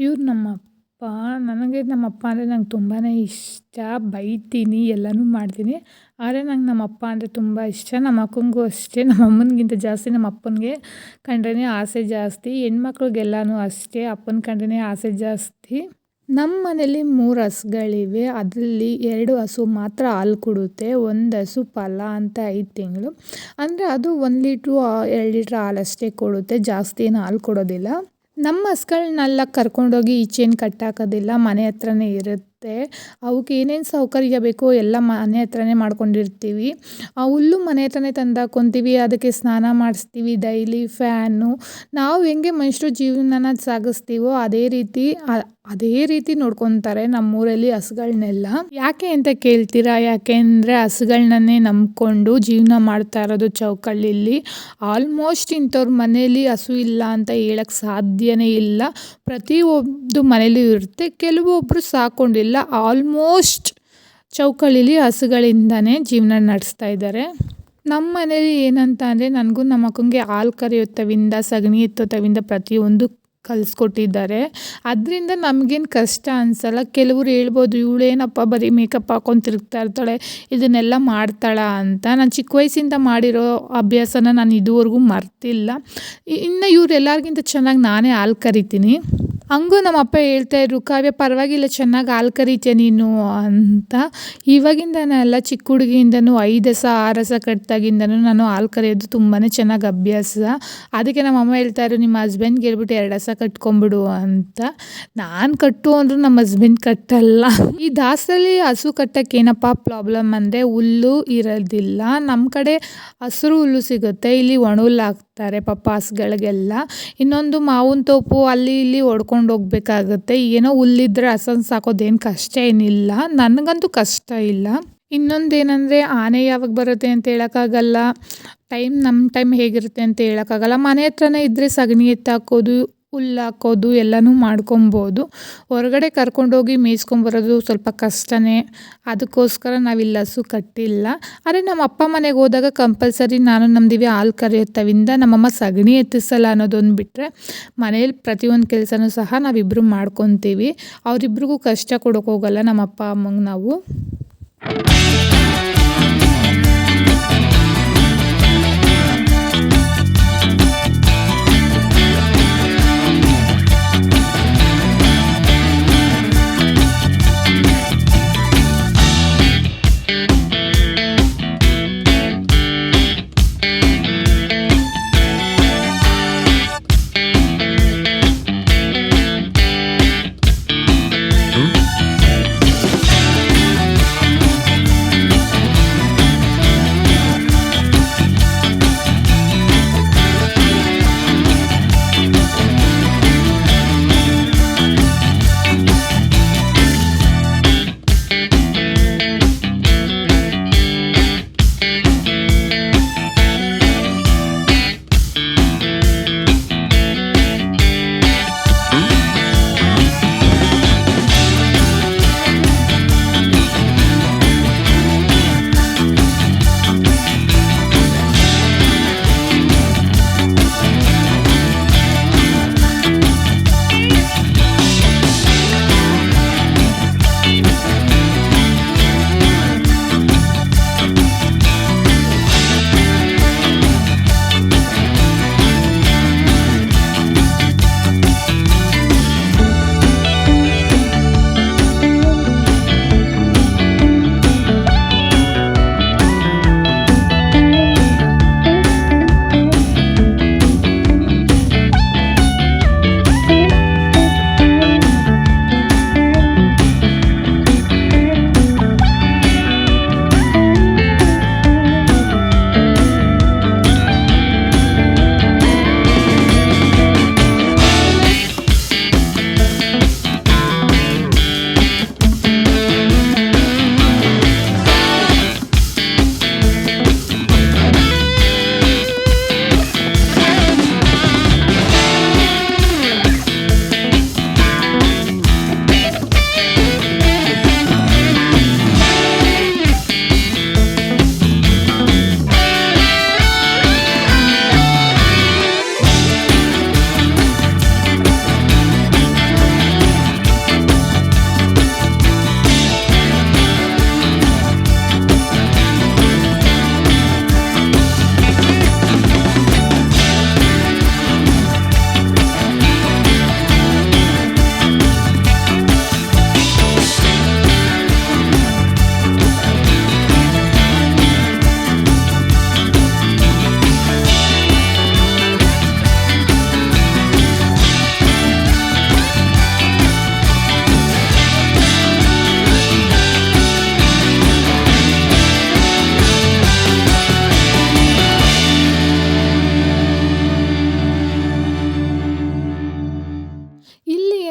ಇವ್ರು ನಮ್ಮಪ್ಪ. ನನಗೆ ನಮ್ಮಪ್ಪ ಅಂದರೆ ನಂಗೆ ತುಂಬಾ ಇಷ್ಟ. ಬೈತೀನಿ, ಎಲ್ಲನೂ ಮಾಡ್ತೀನಿ. ಆದರೆ ನಂಗೆ ನಮ್ಮಪ್ಪ ಅಂದರೆ ತುಂಬ ಇಷ್ಟ. ನಮ್ಮ ಅಕ್ಕಂಗೂ ಅಷ್ಟೇ. ನಮ್ಮ ಅಮ್ಮನಿಗಿಂತ ಜಾಸ್ತಿ ನಮ್ಮ ಅಪ್ಪನಿಗೆ ಕಂಡ್ರೆ ಆಸೆ ಜಾಸ್ತಿ. ಹೆಣ್ಮಕ್ಳಿಗೆಲ್ಲನೂ ಅಷ್ಟೇ, ಅಪ್ಪನ ಕಂಡ್ರೆ ಆಸೆ ಜಾಸ್ತಿ. ನಮ್ಮ ಮನೇಲಿ 3 ಹಸುಗಳಿವೆ. ಅದರಲ್ಲಿ 2 ಹಸು ಮಾತ್ರ ಹಾಲು ಕೊಡುತ್ತೆ. 1 ಹಸು ಫಲ ಅಂತ 5 ತಿಂಗಳು. ಅಂದರೆ ಅದು 1 ಲೀಟ್ರು 2 ಲೀಟ್ರ್ ಹಾಲಷ್ಟೇ ಕೊಡುತ್ತೆ, ಜಾಸ್ತಿ ಏನು ಹಾಲು ಕೊಡೋದಿಲ್ಲ. ನಮ್ಮ ಹಸುಗಳನ್ನೆಲ್ಲ ಕರ್ಕೊಂಡೋಗಿ ಈಚೇನು ಕಟ್ಟಾಕೋದಿಲ್ಲ, ಮನೆ ಹತ್ರನೇ ಇರುತ್ತೆ. ಅವಕ್ಕೆ ಏನೇನು ಸೌಕರ್ಯ ಬೇಕೋ ಎಲ್ಲ ಮನೆ ಹತ್ರನೇ ಮಾಡ್ಕೊಂಡಿರ್ತೀವಿ. ಆ ಹುಲ್ಲು ಮನೆ ಹತ್ರನೇ ತಂದಾಕೊಂತೀವಿ, ಅದಕ್ಕೆ ಸ್ನಾನ ಮಾಡಿಸ್ತೀವಿ ಡೈಲಿ. ಫ್ಯಾನು, ನಾವು ಹೆಂಗೆ ಮನುಷ್ಯರು ಜೀವನನ ಸಾಗಿಸ್ತೀವೋ ಅದೇ ರೀತಿ ನೋಡ್ಕೊತಾರೆ ನಮ್ಮೂರಲ್ಲಿ ಹಸುಗಳನ್ನೆಲ್ಲ. ಯಾಕೆ ಅಂತ ಕೇಳ್ತೀರಾ? ಯಾಕೆಂದರೆ ಹಸುಗಳನ್ನೇ ನಂಬ್ಕೊಂಡು ಜೀವನ ಮಾಡ್ತಾ ಇರೋದು ಚೌಕಳ್ಳಿಲಿ. ಆಲ್ಮೋಸ್ಟ್ ಇಂಥವ್ರ ಮನೇಲಿ ಹಸು ಇಲ್ಲ ಅಂತ ಹೇಳಕ್ಕೆ ಸಾಧ್ಯನೇ ಇಲ್ಲ. ಪ್ರತಿಯೊಂದು ಮನೇಲೂ ಇರುತ್ತೆ. ಕೆಲವೊಬ್ಬರು ಸಾಕೊಂಡಿಲ್ಲ. ಆಲ್ಮೋಸ್ಟ್ ಚೌಕಳ್ಳಿಲಿ ಹಸುಗಳಿಂದನೇ ಜೀವನ ನಡೆಸ್ತಾ ಇದ್ದಾರೆ. ನಮ್ಮ ಮನೇಲಿ ಏನಂತ ಅಂದರೆ, ನನಗೂ ನಮ್ಮ ಅಕ್ಕಂಗೆ ಹಾಲು ಕರೆಯೋತ್ತವಿಂದ, ಸಗಣಿ ಎತ್ತೋತ್ತವಿಂದ ಪ್ರತಿಯೊಂದು ಕಲಿಸ್ಕೊಟ್ಟಿದ್ದಾರೆ. ಅದರಿಂದ ನಮಗೇನು ಕಷ್ಟ ಅನಿಸಲ್ಲ. ಕೆಲವರು ಹೇಳ್ಬೋದು, ಇವಳೇನಪ್ಪ ಬರೀ ಮೇಕಪ್ ಹಾಕೊಂಡು ತಿರುಗ್ತಾ ಇರ್ತಾಳೆ, ಇದನ್ನೆಲ್ಲ ಮಾಡ್ತಾಳ ಅಂತ. ನಾನು ಚಿಕ್ಕ ವಯಸ್ಸಿಂದ ಮಾಡಿರೋ ಅಭ್ಯಾಸನ ನಾನು ಇದುವರೆಗೂ ಮರ್ತಿಲ್ಲ. ಇನ್ನು ಇವರೆಲ್ಲರಿಗಿಂತ ಚೆನ್ನಾಗಿ ನಾನೇ ಹಾಲು ಕರಿತೀನಿ. ಹಂಗೂ ನಮ್ಮಪ್ಪ ಹೇಳ್ತಾಯಿದ್ರು, ಕಾವ್ಯ ಪರವಾಗಿಲ್ಲ, ಚೆನ್ನಾಗಿ ಹಾಲು ಕರೀತೀಯ ನೀನು ಅಂತ. ಇವಾಗಿಂದನೇ ಅಲ್ಲ, ಚಿಕ್ಕ ಹುಡುಗಿಯಿಂದನೂ 5 ಹಸ 6 ಹಸ ಕಟ್ಟಿದಾಗಿಂದನೂ ನಾನು ಹಾಲು ಕರೆಯೋದು ತುಂಬಾ ಚೆನ್ನಾಗಿ ಅಭ್ಯಾಸ. ಅದಕ್ಕೆ ನಮ್ಮಮ್ಮ ಹೇಳ್ತಾಯಿದ್ರು, ನಿಮ್ಮ ಹಸ್ಬೆಂಡ್ಗೆ ಹೇಳ್ಬಿಟ್ಟು 2 ಹಸ ಕಟ್ಕೊಂಬಿಡು ಅಂತ. ನಾನು ಕಟ್ಟು ಅಂದರೂ ನಮ್ಮ ಹಸ್ಬೆಂಡ್ ಕಟ್ಟಲ್ಲ. ಈ ದಾಸರಲ್ಲಿ ಹಸು ಕಟ್ಟಕ್ಕೆ ಏನಪ್ಪ ಪ್ರಾಬ್ಲಮ್ ಅಂದರೆ, ಹುಲ್ಲು ಇರೋದಿಲ್ಲ. ನಮ್ಮ ಕಡೆ ಹಸಿರು ಹುಲ್ಲು ಸಿಗುತ್ತೆ, ಇಲ್ಲಿ ಒಣ ಹುಲ್ಲು ಹಾಕ್ತಾರೆ ಪಾಪ ಹಸುಗಳಿಗೆಲ್ಲ. ಇನ್ನೊಂದು ಮಾವಿನ ತೋಪು ಅಲ್ಲಿ ಇಲ್ಲಿ ಹೊಡ್ಕೊಂಡು ಹೋಗ್ಬೇಕಾಗುತ್ತೆ. ಏನೋ ಹುಲ್ಲಿದ್ರೆ ಹಸನ್ ಸಾಕೋದೇನು ಕಷ್ಟ ಏನಿಲ್ಲ, ನನಗಂತೂ ಕಷ್ಟ ಇಲ್ಲ. ಇನ್ನೊಂದೇನೆಂದರೆ, ಆನೆ ಯಾವಾಗ ಬರುತ್ತೆ ಅಂತ ಹೇಳೋಕ್ಕಾಗಲ್ಲ, ನಮ್ಮ ಟೈಮ್ ಹೇಗಿರುತ್ತೆ ಅಂತ ಹೇಳೋಕ್ಕಾಗಲ್ಲ. ಮನೆ ಹತ್ರನೇ ಇದ್ದರೆ ಸಗಣಿ ಎತ್ತಾಕೋದು, ಹುಲ್ಲು ಹಾಕೋದು ಎಲ್ಲನೂ ಮಾಡ್ಕೊಬೋದು. ಹೊರಗಡೆ ಕರ್ಕೊಂಡೋಗಿ ಮೇಯಿಸ್ಕೊಂಬರೋದು ಸ್ವಲ್ಪ ಕಷ್ಟನೇ. ಅದಕ್ಕೋಸ್ಕರ ನಾವಿಲ್ಲಿ ಹಸು ಕಟ್ಟಿಲ್ಲ. ಆದರೆ ನಮ್ಮ ಅಪ್ಪ ಮನೆಗೆ ಹೋದಾಗ ಕಂಪಲ್ಸರಿ ನಾನು ನಮ್ಮದಿವಿ ಹಾಲು ಕರೆಯೋತ್ತವಿಂದ ನಮ್ಮಮ್ಮ ಸಗಣಿ ಎತ್ತಿಸಲ್ಲ ಅನ್ನೋದೊಂದು ಬಿಟ್ಟರೆ, ಮನೇಲಿ ಪ್ರತಿಯೊಂದು ಕೆಲಸನೂ ಸಹ ನಾವಿಬ್ಬರು ಮಾಡ್ಕೊತೀವಿ. ಅವರಿಬ್ರಿಗೂ ಕಷ್ಟ ಕೊಡೋಕೆ ಹೋಗಲ್ಲ ನಮ್ಮ ಅಪ್ಪ ಅಮ್ಮಂಗೆ ನಾವು.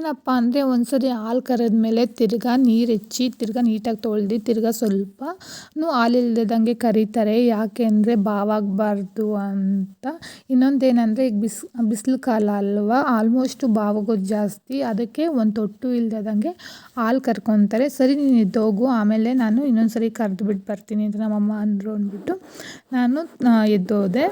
ನಾನೇನಪ್ಪ ಅಂದರೆ ಒಂದ್ಸರಿ ಹಾಲು ಕರೆದ್ಮೇಲೆ ತಿರ್ಗಾ ನೀರು ಹೆಚ್ಚಿ ತಿರ್ಗಾ ನೀಟಾಗಿ ತೊಳ್ದು ತಿರ್ಗಾ ಸ್ವಲ್ಪನೂ ಹಾಲಿಲ್ದಂಗೆ ಕರೀತಾರೆ. ಯಾಕೆ ಅಂದರೆ ಬಾವಾಗಬಾರ್ದು ಅಂತ. ಇನ್ನೊಂದೇನೆಂದರೆ ಈಗ ಬಿಸಿಲು ಕಾಲ ಅಲ್ವಾ, ಆಲ್ಮೋಸ್ಟು ಬಾವಾಗೋದು ಜಾಸ್ತಿ. ಅದಕ್ಕೆ ಒಂದು ತೊಟ್ಟು ಇಲ್ದಂಗೆ ಹಾಲು ಕರ್ಕೊತಾರೆ. ಸರಿ ನೀನು ಎದ್ದೋಗು, ಆಮೇಲೆ ನಾನು ಇನ್ನೊಂದ್ಸರಿ ಕರೆದ್ಬಿಟ್ಟು ಬರ್ತೀನಿ ಅಂತ ನಮ್ಮಮ್ಮ ಅಂದರು ಅಂದ್ಬಿಟ್ಟು ನಾನು ಎದ್ದೋದೆ.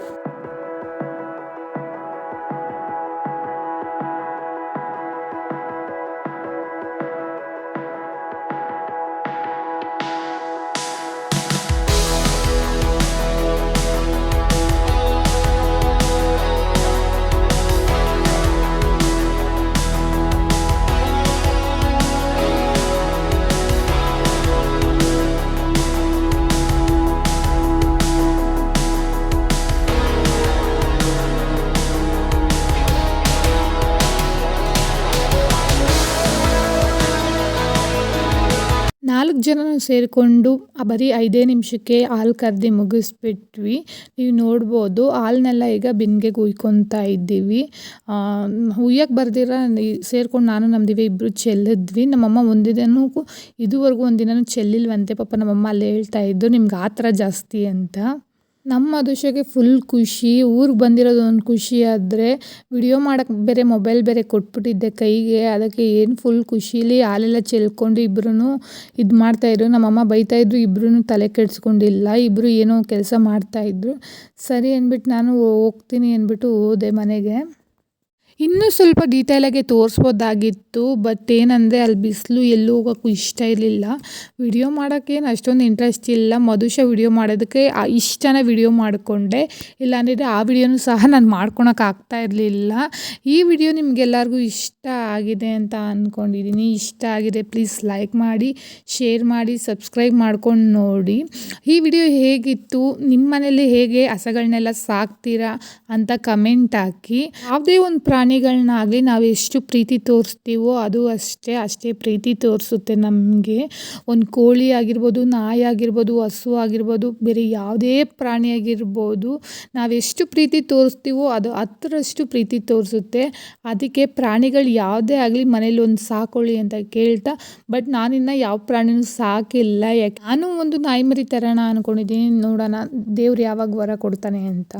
4 ಜನನು ಸೇರಿಕೊಂಡು ಬರೀ 5 ನಿಮಿಷಕ್ಕೆ ಹಾಲು ಕರೆದು ಮುಗಿಸ್ಬಿಟ್ವಿ. ನೀವು ನೋಡ್ಬೋದು ಹಾಲನ್ನೆಲ್ಲ ಈಗ ಬಿಂದಿಗೆಗೆ ಹುಯ್ಕೊತಾ ಇದ್ದೀವಿ. ಹುಯ್ಯಕ್ಕೆ ಬರ್ದಿರ ಸೇರ್ಕೊಂಡು ನಾನು ನಮ್ಮ ದಿವ್ಯ ಇಬ್ಬರು ಚೆಲ್ಲಿದ್ವಿ. ನಮ್ಮಮ್ಮ ಒಂದಿನನೂ ಇದುವರೆಗೂ ಒಂದಿನನೂ ಚೆಲ್ಲಿಲ್ವಂತೆ. ಪಾಪ ನಮ್ಮಮ್ಮ ಅಲ್ಲೇ ಹೇಳ್ತಾ ಇದ್ದು ನಿಮ್ಗೆ ಆ ಥರ ಜಾಸ್ತಿ ಅಂತ. ನಮ್ಮ ಮಧುಷಗೆ ಫುಲ್ ಖುಷಿ. ಊರಿಗೆ ಬಂದಿರೋದು ಒಂದು ಖುಷಿ ಆದರೆ ವಿಡಿಯೋ ಮಾಡೋಕ್ಕೆ ಬೇರೆ ಮೊಬೈಲ್ ಬೇರೆ ಕೊಟ್ಬಿಟ್ಟಿದ್ದೆ ಕೈಗೆ. ಅದಕ್ಕೆ ಏನು ಫುಲ್ ಖುಷೀಲಿ ಹಾಲೆಲ್ಲ ಚೆಲ್ಕೊಂಡು ಇಬ್ಬರೂ ಇದು ಮಾಡ್ತಾಯಿದ್ರು. ನಮ್ಮಮ್ಮ ಬೈತಾಯಿದ್ರು, ಇಬ್ಬರೂ ತಲೆ ಕೆಡಿಸ್ಕೊಂಡಿಲ್ಲ. ಇಬ್ಬರು ಏನೋ ಕೆಲಸ ಮಾಡ್ತಾಯಿದ್ರು. ಸರಿ ಅಂದ್ಬಿಟ್ಟು ನಾನು ಹೋಗ್ತೀನಿ ಅಂದ್ಬಿಟ್ಟು ಹೋದೆ ಮನೆಗೆ. ಇನ್ನೂ ಸ್ವಲ್ಪ ಡೀಟೇಲಾಗಿ ತೋರಿಸ್ಬೋದಾಗಿತ್ತು, ಬಟ್ ಏನಂದರೆ ಅಲ್ಲಿ ಬಿಸಿಲು ಎಲ್ಲೂ ಹೋಗೋಕ್ಕೂ ಇಷ್ಟ ಇರಲಿಲ್ಲ. ವಿಡಿಯೋ ಮಾಡೋಕ್ಕೇನು ಅಷ್ಟೊಂದು ಇಂಟ್ರೆಸ್ಟ್ ಇಲ್ಲ. ಮಧುಷ ವಿಡಿಯೋ ಮಾಡೋದಕ್ಕೆ ಇಷ್ಟನೇ ವಿಡಿಯೋ ಮಾಡಿಕೊಂಡೆ. ಇಲ್ಲಾಂದರೆ ಆ ವಿಡಿಯೋನೂ ಸಹ ನಾನು ಮಾಡ್ಕೊಳಕ್ಕೆ ಆಗ್ತಾ ಇರಲಿಲ್ಲ. ಈ ವಿಡಿಯೋ ನಿಮಗೆಲ್ಲರಿಗೂ ಇಷ್ಟ ಆಗಿದೆ ಅಂತ ಅಂದ್ಕೊಂಡಿದ್ದೀನಿ. ಇಷ್ಟ ಆಗಿದೆ ಪ್ಲೀಸ್ ಲೈಕ್ ಮಾಡಿ, ಶೇರ್ ಮಾಡಿ, ಸಬ್ಸ್ಕ್ರೈಬ್ ಮಾಡ್ಕೊಂಡು ನೋಡಿ. ಈ ವಿಡಿಯೋ ಹೇಗಿತ್ತು, ನಿಮ್ಮ ಮನೇಲಿ ಹೇಗೆ ಹಸಗಳನ್ನೆಲ್ಲ ಸಾಕ್ತೀರಾ ಅಂತ ಕಮೆಂಟ್ ಹಾಕಿ. ಯಾವುದೇ ಒಂದು ಪ್ರಾಣಿಗಳನ್ನಾಗಲಿ ನಾವು ಎಷ್ಟು ಪ್ರೀತಿ ತೋರಿಸ್ತೀವೋ ಅದು ಅಷ್ಟೇ ಪ್ರೀತಿ ತೋರಿಸುತ್ತೆ ನಮಗೆ. ಒಂದು ಕೋಳಿ ಆಗಿರ್ಬೋದು, ನಾಯಿ ಆಗಿರ್ಬೋದು, ಹಸು ಆಗಿರ್ಬೋದು, ಬೇರೆ ಯಾವುದೇ ಪ್ರಾಣಿ ಆಗಿರ್ಬೋದು, ನಾವೆಷ್ಟು ಪ್ರೀತಿ ತೋರಿಸ್ತೀವೋ ಅದು 10ರಷ್ಟು ಪ್ರೀತಿ ತೋರಿಸುತ್ತೆ. ಅದಕ್ಕೆ ಪ್ರಾಣಿಗಳು ಯಾವುದೇ ಆಗಲಿ ಮನೇಲಿ ಒಂದು ಸಾಕೊಳ್ಳಿ ಅಂತ ಕೇಳ್ತಾ, ಬಟ್ ನಾನಿನ್ನು ಯಾವ ಪ್ರಾಣಿನೂ ಸಾಕಿಲ್ಲ. ಯಾಕೆ ನಾನು ಒಂದು ನಾಯಿ ಮರಿ ತರೋಣ ಅಂದ್ಕೊಂಡಿದ್ದೀನಿ. ನೋಡೋಣ ದೇವ್ರು ಯಾವಾಗ ವರ ಕೊಡ್ತಾನೆ ಅಂತ.